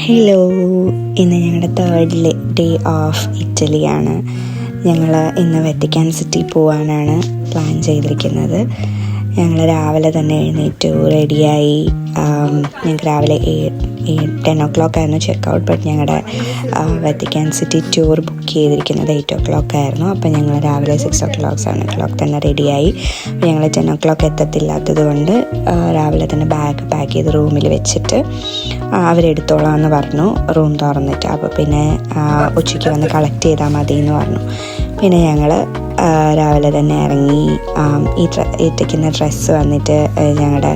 Hello, ഇന്ന് ഞങ്ങളുടെ third day of ഇറ്റലിയാണ്. ഞങ്ങൾ ഇന്ന് വെറ്റിക്കാൻ സിറ്റി പോകാനാണ് പ്ലാൻ ചെയ്തിരിക്കുന്നത്. ഞങ്ങൾ രാവിലെ തന്നെ എഴുന്നേറ്റു, റെഡിയായി. ഞങ്ങൾക്ക് രാവിലെ 10 o'clock ആയിരുന്നു ചെക്കൗട്ട്. ബട്ട് ഞങ്ങളുടെ വെറ്റിക്കാൻ സിറ്റി ടൂർ ബുക്ക് ചെയ്തിരിക്കുന്നത് 8 o'clock ആയിരുന്നു. അപ്പോൾ ഞങ്ങൾ രാവിലെ 6 o'clock 7 o'clock തന്നെ റെഡിയായി. അപ്പോൾ ഞങ്ങൾ 10 o'clock എത്തത്തില്ലാത്തത് കൊണ്ട് രാവിലെ തന്നെ ബാഗ് പാക്ക് ചെയ്ത് റൂമിൽ വെച്ചിട്ട് അവരെടുത്തോളാം എന്ന് പറഞ്ഞു, റൂം തുറന്നിട്ട്. അപ്പോൾ പിന്നെ ഉച്ചയ്ക്ക് വന്ന് കളക്ട് ചെയ്താൽ മതി എന്ന് പറഞ്ഞു. പിന്നെ ഞങ്ങൾ രാവിലെ തന്നെ ഇറങ്ങി. ഇട്ടിരിക്കുന്ന ഡ്രസ്സ് വന്നിട്ട് ഞങ്ങളുടെ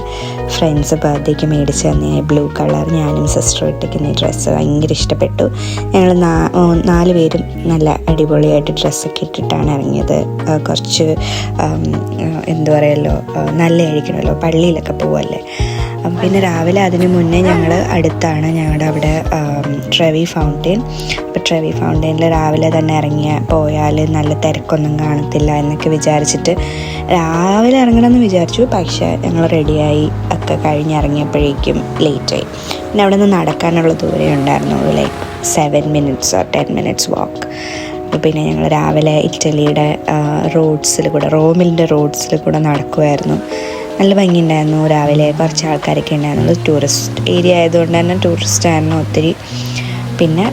ഫ്രണ്ട്സ് ബർത്ത്ഡേക്ക് മേടിച്ച് തന്നെ ബ്ലൂ കളർ, ഞാനും സിസ്റ്ററും ഇട്ടിരിക്കുന്ന ഈ ഡ്രസ്സ് ഭയങ്കര ഇഷ്ടപ്പെട്ടു. ഞങ്ങൾ 4 പേരും നല്ല അടിപൊളിയായിട്ട് ഡ്രസ്സൊക്കെ ഇട്ടിട്ടാണ് ഇറങ്ങിയത്. കുറച്ച് എന്താ പറയുമല്ലോ, നല്ലതായിരിക്കണമല്ലോ, പള്ളിയിലൊക്കെ പോവല്ലേ. പിന്നെ രാവിലെ അതിന് മുന്നേ ഞങ്ങൾ അടുത്താണ് ഞങ്ങളുടെ അവിടെ ട്രെവി ഫൗണ്ടെയിൻ. അപ്പോൾ ട്രെവി ഫൗണ്ടെയിനിൽ രാവിലെ തന്നെ പോയാൽ നല്ല തിരക്കൊന്നും കാണത്തില്ല എന്നൊക്കെ വിചാരിച്ചിട്ട് രാവിലെ ഇറങ്ങണമെന്ന് വിചാരിച്ചു. പക്ഷേ ഞങ്ങൾ റെഡിയായി ഒക്കെ കഴിഞ്ഞിറങ്ങിയപ്പോഴേക്കും ലേറ്റായി. പിന്നെ അവിടെ നിന്ന് നടക്കാനുള്ള ദൂരമേ ഉണ്ടായിരുന്നുള്ളൂ, ലൈക്ക് 7 minutes or 10 minutes വാക്ക്. അപ്പോൾ പിന്നെ ഞങ്ങൾ രാവിലെ ഇറ്റലിയുടെ റോഡ്സിൽ കൂടെ, റോമിൻ്റെ റോഡ്സിൽ കൂടെ നടക്കുമായിരുന്നു. നല്ല ഭംഗിയുണ്ടായിരുന്നു. രാവിലെ കുറച്ച് ആൾക്കാരൊക്കെ ഉണ്ടായിരുന്നു. ടൂറിസ്റ്റ് ഏരിയ ആയതുകൊണ്ട് തന്നെ ടൂറിസ്റ്റ് ആയിരുന്നു ഒത്തിരി. പിന്നെ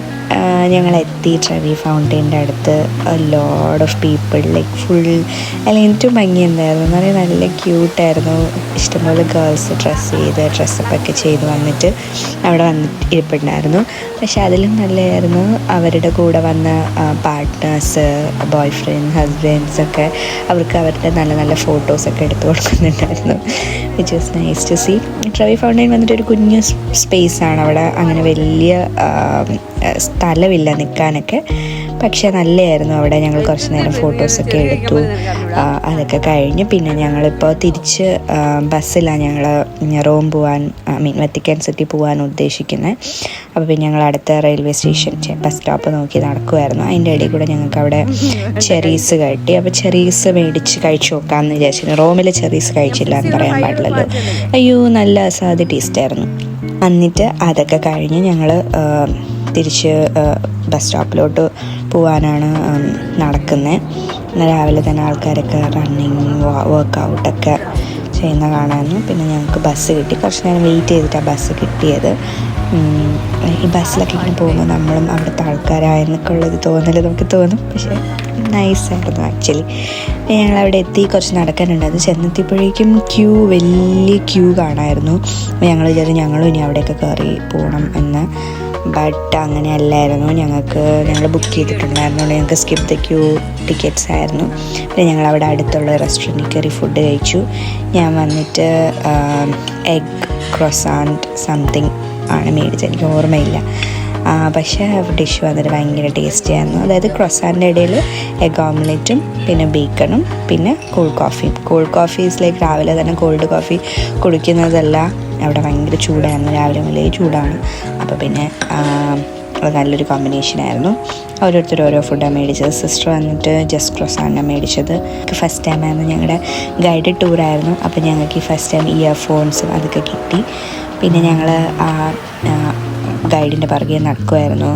ഞങ്ങൾ എത്തി ട്രെവി ഫൗണ്ടെയിൻ്റെ അടുത്ത്. Load of people, like full. അല്ലെങ്കിൽ ഏറ്റവും ഭംഗി എന്തായിരുന്നു എന്ന് പറയുന്നത്, നല്ല ക്യൂട്ടായിരുന്നു. ഇഷ്ടംപോലെ ഗേൾസ് ഡ്രസ്സപ്പൊക്കെ ചെയ്ത് വന്നിട്ട് അവിടെ വന്നിട്ട് ഇരിപ്പുണ്ടായിരുന്നു. പക്ഷെ അതിലും നല്ലതായിരുന്നു അവരുടെ കൂടെ വന്ന പാർട്ട്നേഴ്സ്, ബോയ് ഫ്രണ്ട്, ഹസ്ബൻഡ്സ് ഒക്കെ. അവർക്ക് അവരുടെ നല്ല നല്ല ഫോട്ടോസൊക്കെ എടുത്ത് കൊടുക്കുന്നുണ്ടായിരുന്നു, which was nice to see. Trevi fountain വന്നിട്ട് ഒരു കുഞ്ഞു സ്പേസാണ്. അവിടെ അങ്ങനെ വലിയ സ്ഥലമില്ല നിൽക്കാനൊക്കെ. പക്ഷേ നല്ലതായിരുന്നു അവിടെ. ഞങ്ങൾ കുറച്ച് നേരം ഫോട്ടോസൊക്കെ എടുത്തു. അതൊക്കെ കഴിഞ്ഞ് പിന്നെ ഞങ്ങളിപ്പോൾ തിരിച്ച് ബസ്സിലാണ് ഞങ്ങൾ റോം പോകാൻ, വെറ്റിക്കാൻ സിറ്റി പോകാൻ ഉദ്ദേശിക്കുന്നത്. അപ്പോൾ പിന്നെ ഞങ്ങൾ അടുത്ത റെയിൽവേ സ്റ്റേഷൻ ബസ് സ്റ്റോപ്പ് നോക്കി നടക്കുമായിരുന്നു. അതിൻ്റെ ഇടയിൽ കൂടെ ഞങ്ങൾക്ക് അവിടെ ചെറീസ് കിട്ടി. അപ്പോൾ ചെറീസ് മേടിച്ച് കഴിച്ച് നോക്കാമെന്ന് വിചാരിച്ചു. റോമിൽ ചെറീസ് കഴിച്ചില്ല എന്ന് പറയാൻ പാടില്ലല്ലോ. അയ്യോ, നല്ല അസാധ്യ ടേസ്റ്റായിരുന്നു. എന്നിട്ട് അതൊക്കെ കഴിഞ്ഞ് ഞങ്ങൾ തിരിച്ച് ബസ് സ്റ്റോപ്പിലോട്ട് പോകാനാണ് നടക്കുന്നത്. രാവിലെ തന്നെ ആൾക്കാരൊക്കെ റണ്ണിങ്, വർക്കൗട്ടൊക്കെ ചെയ്യുന്ന കാണാനും. പിന്നെ ഞങ്ങൾക്ക് ബസ് കിട്ടി. കുറച്ച് നേരം വെയിറ്റ് ചെയ്തിട്ടാണ് ബസ് കിട്ടിയത്. ഈ ബസ്സിലൊക്കെ ഇങ്ങനെ പോകുമ്പോൾ നമ്മളും അവിടുത്തെ ആൾക്കാരായെന്നൊക്കെ ഉള്ളത് നമുക്ക് തോന്നും. പക്ഷേ നൈസായിരുന്നു ആക്ച്വലി. ഞങ്ങളവിടെ എത്തി. കുറച്ച് നടക്കാനുണ്ട്. അത് ചെന്നെത്തിയപ്പോഴേക്കും വലിയ ക്യൂ കാണാമായിരുന്നു. അപ്പോൾ ഞങ്ങൾ വിചാരിച്ചു ഞങ്ങളും ഇനി അവിടെയൊക്കെ കയറി പോകണം എന്ന്. ബട്ട് അങ്ങനെയല്ലായിരുന്നു. ഞങ്ങൾ ബുക്ക് ചെയ്തിട്ടുണ്ടായിരുന്നുകൊണ്ട് ഞങ്ങൾക്ക് സ്കിപ്പ് ദ ക്യൂ ടിക്കറ്റ്സ് ആയിരുന്നു. പിന്നെ ഞങ്ങളവിടെ അടുത്തുള്ള റെസ്റ്റോറൻറ്റിൽ കയറി ഫുഡ് കഴിച്ചു. ഞാൻ വന്നിട്ട് എഗ് ക്രോസാൻറ്റ് സംതിങ് ആണ് മേടിച്ചത്, എനിക്ക് ഓർമ്മയില്ല. പക്ഷേ ഡിഷ് വന്നിട്ട് ഭയങ്കര ടേസ്റ്റി ആയിരുന്നു. അതായത് ക്രോസാൻ്റെ ഇടയിൽ എഗ് ഓംലെറ്റും പിന്നെ ബേക്കണും പിന്നെ കോൾഡ് കോഫീസിലേക്ക് രാവിലെ തന്നെ കോൾഡ് കോഫി കുടിക്കുന്നതല്ല. അവിടെ ഭയങ്കര ചൂടായിരുന്നു, രാവിലെ മുതലേ ചൂടാണ്. അപ്പോൾ പിന്നെ നല്ലൊരു കോമ്പിനേഷനായിരുന്നു. ഓരോരുത്തർ ഓരോ ഫുഡാണ് മേടിച്ചത്. സിസ്റ്റർ വന്നിട്ട് ജസ്റ്റ് ക്രോസാനാണ് മേടിച്ചത്. ഫസ്റ്റ് ടൈമായിരുന്നു, ഞങ്ങളുടെ ഗൈഡഡ് ടൂറായിരുന്നു. അപ്പോൾ ഞങ്ങൾക്ക് ഈ ഫസ്റ്റ് ടൈം ഇയർഫോൺസും അതൊക്കെ കിട്ടി. പിന്നെ ഞങ്ങൾ ഗൈഡിൻ്റെ പുറകെ നടക്കുമായിരുന്നു,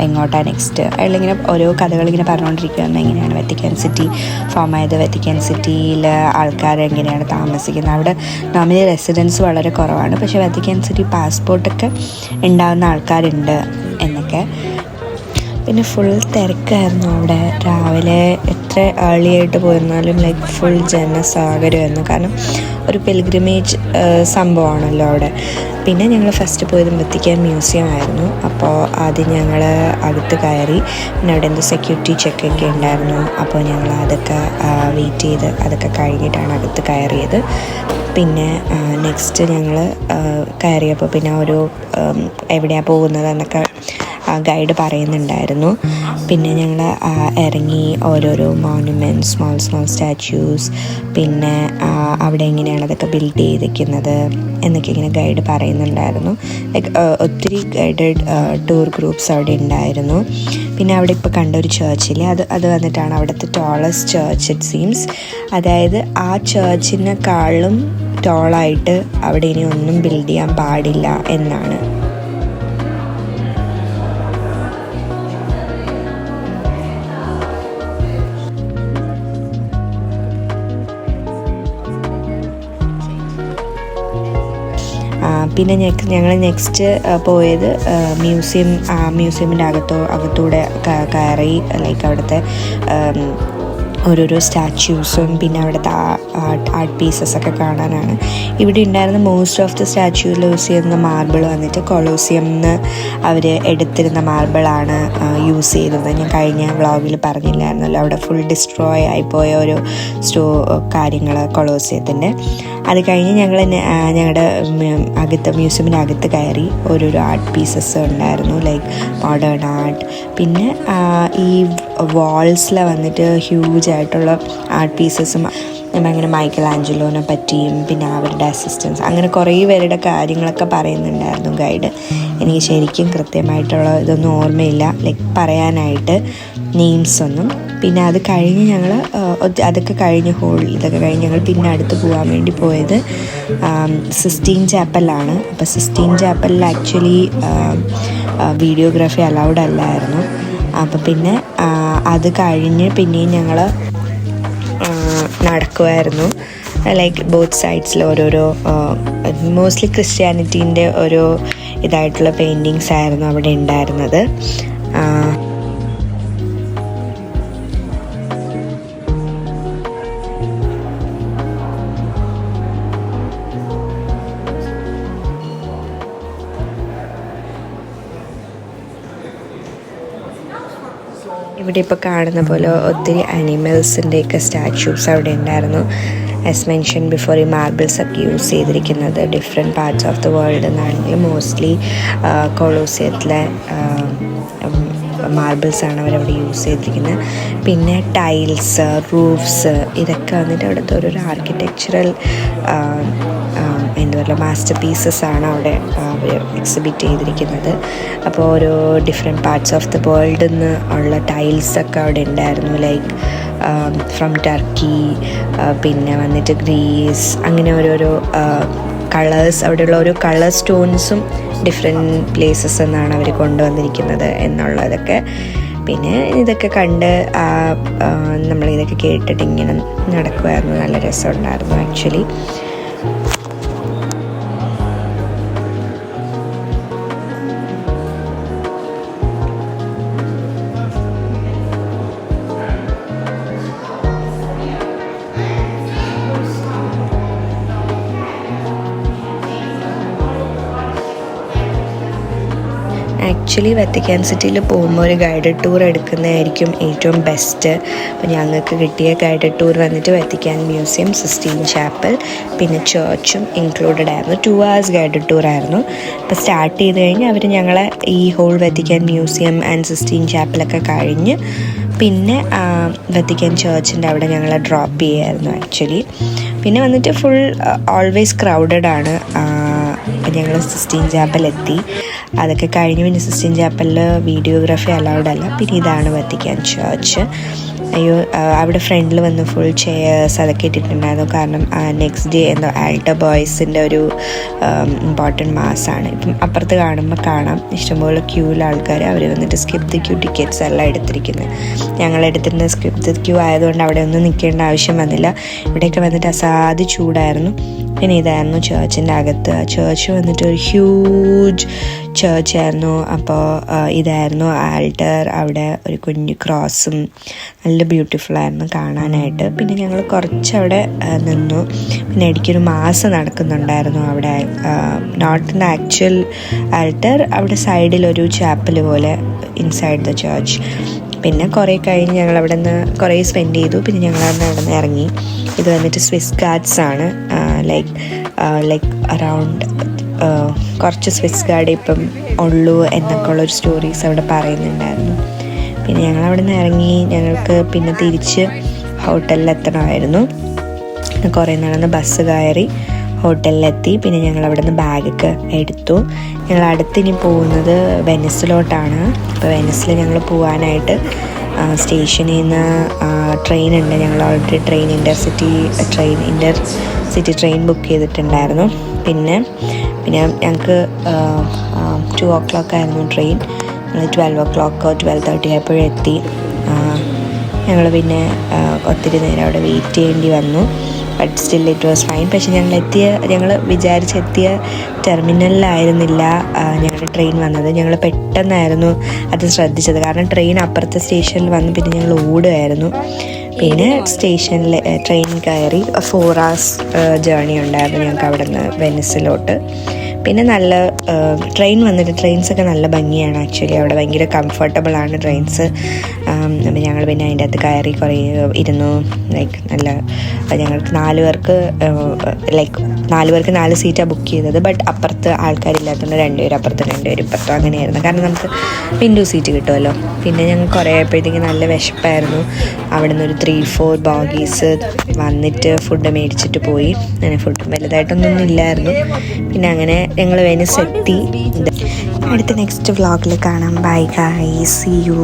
എങ്ങോട്ടാ നെക്സ്റ്റ്. അയാളിങ്ങനെ ഓരോ കഥകളിങ്ങനെ പറഞ്ഞുകൊണ്ടിരിക്കുകയായിരുന്നു. എങ്ങനെയാണ് വെറ്റിക്കാൻ സിറ്റി ഫോം ആയത്, വെറ്റിക്കാൻ സിറ്റിയിൽ ആൾക്കാർ എങ്ങനെയാണ് താമസിക്കുന്നത്. അവിടെ നോർമലി റെസിഡൻസ് വളരെ കുറവാണ്, പക്ഷേ വെറ്റിക്കാൻ സിറ്റി പാസ്പോർട്ടൊക്കെ ഉണ്ടാകുന്ന ആൾക്കാരുണ്ട് എന്നൊക്കെ. പിന്നെ ഫുൾ തിരക്കായിരുന്നു അവിടെ. രാവിലെ എത്ര ഏർലി ആയിട്ട് പോയിരുന്നാലും ലൈക്ക് ഫുൾ ജനസാഗരമായിരുന്നു. കാരണം ഒരു പിൽഗ്രിമേജ് സംഭവമാണല്ലോ അവിടെ. പിന്നെ ഞങ്ങൾ ഫസ്റ്റ് പോയത് വെറ്റിക്കാൻ മ്യൂസിയം ആയിരുന്നു. അപ്പോൾ ആദ്യം ഞങ്ങൾ അകത്ത് കയറി. പിന്നെ അവിടെ എന്തോ സെക്യൂരിറ്റി ചെക്കൊക്കെ ഉണ്ടായിരുന്നു. അപ്പോൾ ഞങ്ങൾ അതൊക്കെ വെയിറ്റ് ചെയ്ത് അതൊക്കെ കഴിഞ്ഞിട്ടാണ് അകത്ത് കയറിയത്. പിന്നെ നെക്സ്റ്റ് ഞങ്ങൾ കയറിയപ്പോൾ പിന്നെ ഒരു എവിടെയാണ് പോകുന്നത് എന്നൊക്കെ ഗൈഡ് പറയുന്നുണ്ടായിരുന്നു. പിന്നെ ഞങ്ങൾ ഇറങ്ങി ഓരോരോ മോണുമെൻറ്റ്സ്, സ്മോൾ സ്റ്റാച്യൂസ്, പിന്നെ അവിടെ എങ്ങനെയാണ് അതൊക്കെ ബിൽഡ് ചെയ്തിരിക്കുന്നത് എന്നൊക്കെ ഇങ്ങനെ ഗൈഡ് പറയുന്നുണ്ടായിരുന്നു. ലൈക്ക് ഒത്തിരി ഗൈഡഡ് ടൂർ ഗ്രൂപ്പ്സ് അവിടെ ഉണ്ടായിരുന്നു. പിന്നെ അവിടെ ഇപ്പോൾ കണ്ട ഒരു ചേർച്ചില്ലേ, അത് വന്നിട്ടാണ് അവിടുത്തെ ടോളസ്റ്റ് ചേർച്ച് ഇറ്റ് സീംസ്. അതായത് ആ ചേർച്ചിനെക്കാളും ടോളായിട്ട് അവിടെ ഇനി ഒന്നും ബിൽഡ് ചെയ്യാൻ പാടില്ല എന്നാണ്. പിന്നെ ഞങ്ങൾ നെക്സ്റ്റ് പോയത് മ്യൂസിയമിൻ്റെ അകത്തൂടെ കയറി ലൈക്ക് അവിടുത്തെ ഓരോരോ സ്റ്റാച്യൂസും പിന്നെ അവിടുത്തെ ആർട്ട് പീസസൊക്കെ കാണാനാണ്. ഇവിടെ ഉണ്ടായിരുന്ന മോസ്റ്റ് ഓഫ് ദി സ്റ്റാച്യൂവിൽ യൂസ് ചെയ്യുന്ന മാർബിൾ വന്നിട്ട് കൊളോസിയംന്ന് അവർ എടുത്തിരുന്ന മാർബിളാണ് യൂസ് ചെയ്തത്. ഞാൻ കഴിഞ്ഞ വ്ളോഗിൽ പറഞ്ഞില്ലായിരുന്നല്ലോ, അവിടെ ഫുൾ ഡിസ്ട്രോയ് ആയിപ്പോയ ഒരു കാര്യങ്ങൾ കൊളോസിയത്തിൻ്റെ. അത് കഴിഞ്ഞ് ഞങ്ങളുടെ മ്യൂസിയമിൻ്റെ അകത്ത് കയറി ഓരോരോ ആർട്ട് പീസസ് ഉണ്ടായിരുന്നു, ലൈക്ക് മോഡേൺ ആർട്ട്. പിന്നെ ഈ വാൾസിൽ വന്നിട്ട് ഹ്യൂജ് ആയിട്ടുള്ള ആർട്ട് പീസസും അങ്ങനെ മൈക്കൽ ആഞ്ചലോനെ പറ്റിയും പിന്നെ അവരുടെ അസിസ്റ്റൻസ് അങ്ങനെ കുറേ പേരുടെ കാര്യങ്ങളൊക്കെ പറയുന്നുണ്ടായിരുന്നു ഗൈഡ്. എനിക്ക് ശരിക്കും കൃത്യമായിട്ടുള്ള ഇതൊന്നും ഓർമ്മയില്ല, ലൈക്ക് പറയാനായിട്ട് നെയിംസ് ഒന്നും. പിന്നെ അത് കഴിഞ്ഞ് ഇതൊക്കെ കഴിഞ്ഞ് ഞങ്ങൾ പിന്നെ അടുത്ത് പോകാൻ വേണ്ടി പോയത് സിസ്റ്റീൻ ചാപ്പലിലാണ്. അപ്പോൾ സിസ്റ്റീൻ ചാപ്പലിൽ ആക്ച്വലി വീഡിയോഗ്രാഫി അലൗഡ് അല്ലായിരുന്നു. അപ്പോൾ പിന്നെ അത് കഴിഞ്ഞ് പിന്നെയും ഞങ്ങൾ നടക്കുമായിരുന്നു, ലൈക്ക് ബോത്ത് സൈഡ്സിൽ ഓരോരോ മോസ്റ്റ്ലി ക്രിസ്ത്യാനിറ്റീൻ്റെ ഓരോ ഇതായിട്ടുള്ള പെയിൻറ്റിങ്സ് ആയിരുന്നു അവിടെ ഉണ്ടായിരുന്നത്. ഇവിടെ ഇപ്പോൾ കാണുന്ന പോലെ ഒത്തിരി അനിമൽസിൻ്റെയൊക്കെ സ്റ്റാച്യൂസ് അവിടെ ഉണ്ടായിരുന്നു. ആസ് മെൻഷൻ ബിഫോർ, ഈ മാർബിൾസൊക്കെ യൂസ് ചെയ്തിരിക്കുന്നത് different parts of the world എന്നാണെങ്കിൽ മോസ്റ്റ്ലി കൊളോസിയത്തിലെ മാർബിൾസാണ് അവരവിടെ യൂസ് ചെയ്തിരിക്കുന്നത്. പിന്നെ ടൈൽസ്, റൂഫ്സ്, ഇതൊക്കെ വന്നിട്ട് അവിടുത്തെ ഓരോരോ ആർക്കിടെക്ചറൽ എന്താ പറയുക മാസ്റ്റർ പീസസ് ആണ് അവിടെ അവർ എക്സിബിറ്റ് ചെയ്തിരിക്കുന്നത്. അപ്പോൾ ഓരോ ഡിഫറെൻറ്റ് പാർട്സ് ഓഫ് ദ വേൾഡിൽ നിന്ന് ഉള്ള ടൈൽസൊക്കെ അവിടെ ഉണ്ടായിരുന്നു, ലൈക്ക് ഫ്രം ടർക്കി, പിന്നെ വന്നിട്ട് ഗ്രീസ്, അങ്ങനെ ഓരോരോ കളേഴ്സ്, അവിടെയുള്ള ഓരോ കളർ സ്റ്റോൺസും ഡിഫറെൻറ്റ് പ്ലേസസ് എന്നാണ് അവർ കൊണ്ടുവന്നിരിക്കുന്നത് എന്നുള്ളതൊക്കെ. പിന്നെ ഇതൊക്കെ കണ്ട് നമ്മളിതൊക്കെ കേട്ടിട്ട് ഇങ്ങനെ നടക്കുമായിരുന്നു. നല്ല രസമുണ്ടായിരുന്നു ആക്ച്വലി. ആക്ച്വലി വത്തിക്കാൻ സിറ്റിയിൽ പോകുമ്പോൾ ഒരു ഗൈഡഡ് ടൂർ എടുക്കുന്നതായിരിക്കും ഏറ്റവും ബെസ്റ്റ്. അപ്പോൾ ഞങ്ങൾക്ക് കിട്ടിയ ഗൈഡഡ് ടൂർ വന്നിട്ട് വത്തിക്കാൻ മ്യൂസിയം, സിസ്റ്റീൻ ചാപ്പൽ, പിന്നെ ചേർച്ചും ഇൻക്ലൂഡഡ് ആയിരുന്നു. 2 hours ഗൈഡഡ് ടൂർ ആയിരുന്നു. അപ്പോൾ സ്റ്റാർട്ട് ചെയ്ത് കഴിഞ്ഞ് അവർ ഞങ്ങളെ ഈ whole Vatican museum and Sistine ചാപ്പലൊക്കെ കഴിഞ്ഞ് പിന്നെ വത്തിക്കാൻ ചേർച്ചിൻ്റെ അവിടെ ഞങ്ങളെ ഡ്രോപ്പ് ചെയ്യുമായിരുന്നു ആക്ച്വലി. പിന്നെ വന്നിട്ട് ഫുൾ ഓൾവേസ് ക്രൗഡഡ് ആണ്. അപ്പം ഞങ്ങൾ സിസ്റ്റീൻ ചാപ്പലെത്തി. അതൊക്കെ കഴിഞ്ഞ് പിന്നെ സിസ്റ്റീൻ ചാപ്പലിൽ വീഡിയോഗ്രാഫി അലൗഡ് അല്ല. പിന്നെ ഇതാണ് വത്തിക്കാൻ ചേർച്ച്. അവിടെ ഫ്രണ്ടിൽ വന്ന് ഫുൾ ചെയേഴ്സ് അതൊക്കെ ഇട്ടിട്ടുണ്ടായിരുന്നു. കാരണം നെക്സ്റ്റ് ഡേ എന്തോ ആൾട്ടർ ബോയ്സിൻ്റെ ഒരു ഇമ്പോർട്ടൻറ്റ് മാസമാണ്. ഇപ്പം അപ്പുറത്ത് കാണുമ്പോൾ കാണാം ഇഷ്ടംപോലെ ക്യൂവിൽ ആൾക്കാർ അവർ വന്നിട്ട് സ്കിപ്പ് ദി ക്യൂ ടിക്കറ്റ്സ് എല്ലാം എടുത്തിരിക്കുന്നത്. ഞങ്ങളെടുത്തിരുന്ന സ്കിപ്പ് ദി ക്യൂ ആയതുകൊണ്ട് അവിടെ ഒന്നും നിൽക്കേണ്ട ആവശ്യം വന്നില്ല. ഇവിടെയൊക്കെ വന്നിട്ട് അസാധ്യ ചൂടായിരുന്നു. പിന്നെ ഇതായിരുന്നു ചേർച്ചിൻ്റെ അകത്ത്. ചേർച്ച് വന്നിട്ട് ഒരു ഹ്യൂജ് ചേർച്ചായിരുന്നു. അപ്പോൾ ഇതായിരുന്നു ആൾട്ടർ. അവിടെ ഒരു കുഞ്ഞു ക്രോസും നല്ല ബ്യൂട്ടിഫുൾ ആയിരുന്നു കാണാനായിട്ട്. പിന്നെ ഞങ്ങൾ കുറച്ചവിടെ നിന്നു. പിന്നെ ഇടയ്ക്കൊരു മാസ് നടക്കുന്നുണ്ടായിരുന്നു അവിടെ. Not in the actual altar, അവിടെ സൈഡിലൊരു ചാപ്പൽ പോലെ ഇൻസൈഡ് ദ ചേർച്ച്. പിന്നെ കുറേ കഴിഞ്ഞ് ഞങ്ങൾ അവിടെ നിന്ന് കുറേ സ്പെൻഡ് ചെയ്തു. പിന്നെ ഞങ്ങൾ അവിടെ നിന്ന് ഇറങ്ങി. ഇത് വന്നിട്ട് സ്വിസ് ഗാർഡ്സ് ആണ്. ലൈക്ക് അറൗണ്ട് കുറച്ച് സ്വിസ് ഗാർഡ് ഇപ്പം ഉള്ളൂ എന്നൊക്കെ ഉള്ളൊരു സ്റ്റോറീസ് അവിടെ പറയുന്നുണ്ടായിരുന്നു. പിന്നെ ഞങ്ങൾ അവിടെ നിന്ന് ഇറങ്ങി. ഞങ്ങൾക്ക് പിന്നെ തിരിച്ച് ഹോട്ടലിലെത്തണമായിരുന്നു. കുറേ നടന്ന് ബസ് കയറി ഹോട്ടലിലെത്തി. പിന്നെ ഞങ്ങൾ അവിടെ നിന്ന് ബാഗൊക്കെ എടുത്തു. ഞങ്ങൾ അടുത്തിനി പോകുന്നത് വെനിസിലോട്ടാണ്. അപ്പോൾ വെനിസിൽ ഞങ്ങൾ പോകാനായിട്ട് സ്റ്റേഷനിൽ നിന്ന് ട്രെയിൻ ഉണ്ട്. ഞങ്ങൾ ഓൾറെഡി ഇൻ്റർ സിറ്റി ട്രെയിൻ ബുക്ക് ചെയ്തിട്ടുണ്ടായിരുന്നു. പിന്നെ ഞങ്ങൾക്ക് 2 o'clock ആയിരുന്നു ട്രെയിൻ. 12 o'clock 12:30 ആയപ്പോഴെത്തി. ഞങ്ങൾ പിന്നെ ഒത്തിരി നേരം അവിടെ വെയിറ്റ് ചെയ്യേണ്ടി വന്നു. But still it was fine. പക്ഷേ ഞങ്ങൾ വിചാരിച്ചെത്തിയ ടെർമിനലിലായിരുന്നില്ല ഞങ്ങളുടെ ട്രെയിൻ വന്നത്. ഞങ്ങൾ പെട്ടെന്നായിരുന്നു അത് ശ്രദ്ധിച്ചത്. കാരണം ട്രെയിൻ അപ്പുറത്തെ സ്റ്റേഷനിൽ വന്ന് പിന്നെ ഞങ്ങൾ ഓടുകയായിരുന്നു. പിന്നെ സ്റ്റേഷനിൽ ട്രെയിൻ കയറി 4 hours ജേർണി ഉണ്ടായിരുന്നു ഞങ്ങൾക്ക് അവിടെ നിന്ന് വെനിസിലോട്ട്. പിന്നെ നല്ല ട്രെയിൻ വന്നിട്ട് ട്രെയിൻസൊക്കെ നല്ല ഭംഗിയാണ് ആക്ച്വലി. അവിടെ ഭയങ്കര കംഫർട്ടബിളാണ് ട്രെയിൻസ്. അപ്പം ഞങ്ങൾ പിന്നെ അതിൻ്റെ അകത്ത് കയറി കുറേ ഇരുന്നു. ലൈക്ക് നല്ല ഞങ്ങൾക്ക് 4 പേർക്ക് 4 സീറ്റാണ് ബുക്ക് ചെയ്തത്. ബട്ട് അപ്പുറത്ത് ആൾക്കാരില്ലാത്തതുകൊണ്ട് 2 പേര് അപ്പുറത്തും 2 പേര് ഇപ്പുറത്തും അങ്ങനെയായിരുന്നു. കാരണം നമുക്ക് വിൻഡോ സീറ്റ് കിട്ടുമല്ലോ. പിന്നെ ഞങ്ങൾ കുറേ ആയപ്പോഴത്തേക്ക് നല്ല വിശപ്പായിരുന്നു. അവിടെ നിന്ന് ഒരു 3-4 ബോഗീസ് വന്നിട്ട് ഫുഡ് മേടിച്ചിട്ട് പോയി. അങ്ങനെ ഫുഡ് വലുതായിട്ടൊന്നും ഇല്ലായിരുന്നു. പിന്നെ അങ്ങനെ ഞങ്ങൾ വെനിസ് എത്തി. അടുത്ത നെക്സ്റ്റ് വ്ളോഗിൽ കാണാം. Bye guys, see U.